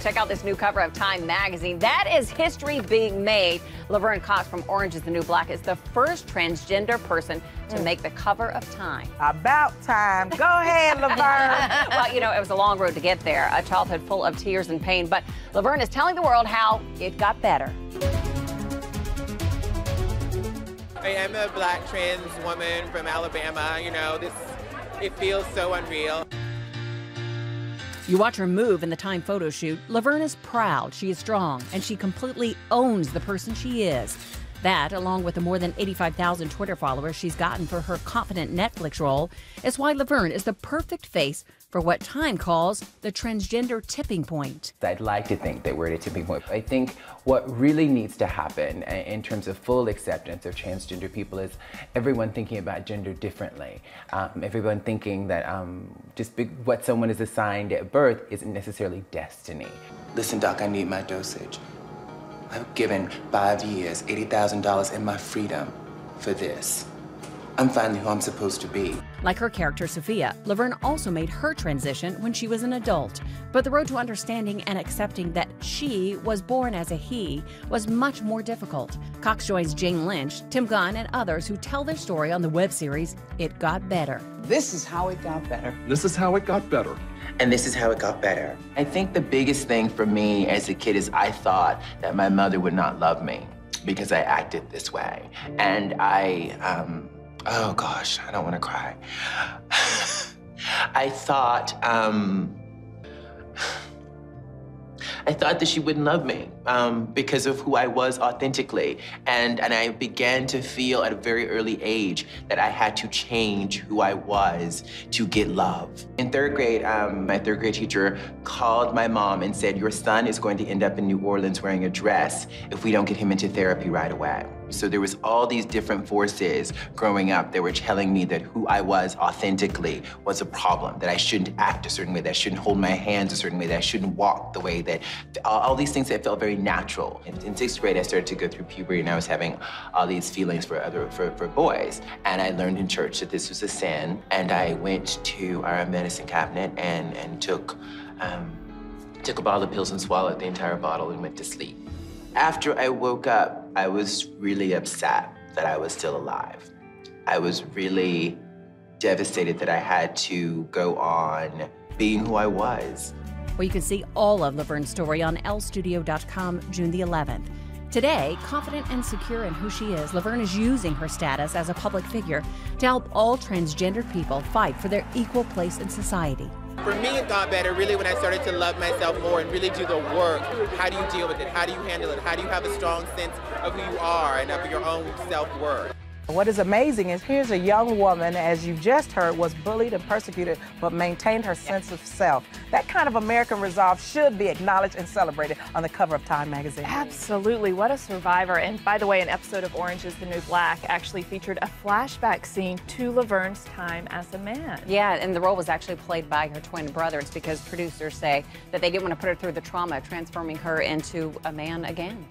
Check out this new cover of Time magazine. That is history being made. Laverne Cox from Orange is the New Black is the first transgender person to make the cover of Time. About time. Go ahead, Laverne. Well, you know, it was a long road to get there, a childhood full of tears and pain, but Laverne is telling the world how it got better. I am a black trans woman from Alabama. You know, it feels so unreal. You watch her move in the Time photo shoot. Laverne is proud, she is strong, and she completely owns the person she is. That, along with the more than 85,000 Twitter followers she's gotten for her confident Netflix role, is why Laverne is the perfect face for what Time calls the transgender tipping point. I'd like to think that we're at a tipping point. I think what really needs to happen in terms of full acceptance of transgender people is everyone thinking about gender differently. Everyone thinking that what someone is assigned at birth isn't necessarily destiny. Listen, Doc, I need my dosage. I've given 5 years, $80,000 and my freedom for this. I'm finally who I'm supposed to be. Like her character, Sophia, Laverne also made her transition when she was an adult. But the road to understanding and accepting that she was born as a he was much more difficult. Cox joins Jane Lynch, Tim Gunn, and others who tell their story on the web series, It Got Better. This is how it got better. This is how it got better. And this is how it got better. I think the biggest thing for me as a kid is I thought that my mother would not love me because I acted this way. And oh gosh, I don't want to cry. I thought that she wouldn't love me because of who I was authentically. And I began to feel at a very early age that I had to change who I was to get love. In third grade, my third grade teacher called my mom and said, your son is going to end up in New Orleans wearing a dress if we don't get him into therapy right away. So there was all these different forces growing up that were telling me that who I was authentically was a problem, that I shouldn't act a certain way, that I shouldn't hold my hands a certain way, that I shouldn't walk the way that, all these things that felt very natural. In sixth grade, I started to go through puberty and I was having all these feelings for boys. And I learned in church that this was a sin. And I went to our medicine cabinet and took a bottle of pills and swallowed the entire bottle and went to sleep. After I woke up, I was really upset that I was still alive. I was really devastated that I had to go on being who I was. Well, you can see all of Laverne's story on lstudio.com June the 11th. Today, confident and secure in who she is, Laverne is using her status as a public figure to help all transgendered people fight for their equal place in society. For me, it got better really when I started to love myself more and really do the work. How do you deal with it? How do you handle it? How do you have a strong sense of who you are and of your own self-worth? What is amazing is here's a young woman, as you just heard, was bullied and persecuted, but maintained her sense of self. That kind of American resolve should be acknowledged and celebrated on the cover of Time magazine. Absolutely. What a survivor. And by the way, an episode of Orange is the New Black actually featured a flashback scene to Laverne's time as a man. Yeah, and the role was actually played by her twin brother. It's because producers say that they didn't want to put her through the trauma of transforming her into a man again.